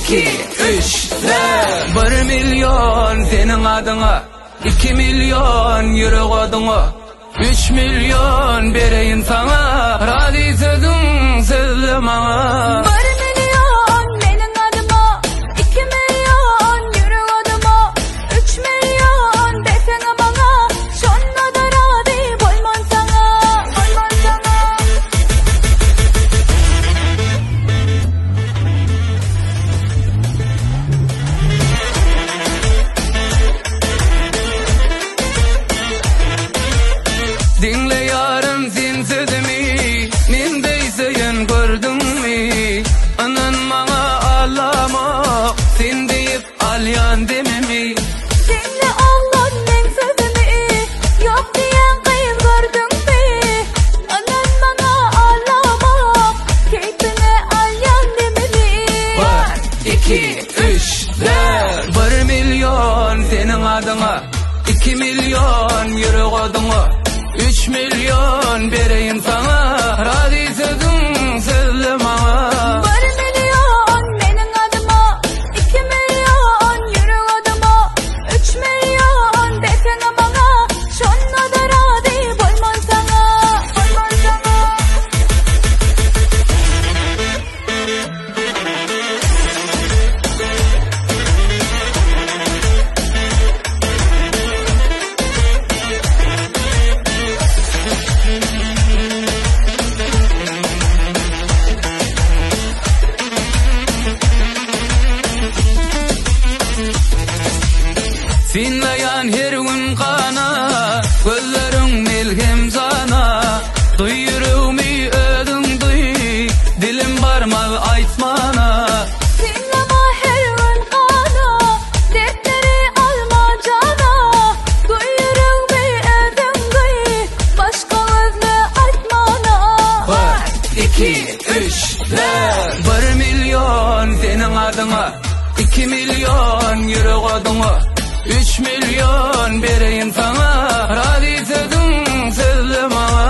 2, 3, 4 1 milyon senin adına 2 milyon yürek oduna 3 milyon vereyim sana razı sözün sözlü bana 1 milyon benim adıma 2 milyon yürek oduma 3 milyon desene bana şonda da razı bolman sana Dinle yarım sen sözümü men deyseyen gördün mü anan bana ağlama sen deyip alyan dememi Dinle Allah men sözümü yok diyen kıyım gördün mü anan bana ağlama keyfine alyan dememi 1, 2, 3, 4 1 milyon senin adına 2 milyon yürek oduna 3 milyon vereyim sana razı sözün sözlü bana 1 milyon benim adıma 2 milyon yürek oduma 3 milyon desene bana şonda da razı bolman sana Sinlayan her gün kana gözlerin melhem sana duyurumu ödün duy dilim barmağı aytmana Dinleme her gün kana dertleri alma cana duyurun bir ödüm duy başka özle aytmana 1, 2, 3, 4 1 milyon senin adına 2 milyon yürek oduna 3 milyon vereyim sana razı sözün sözlü bana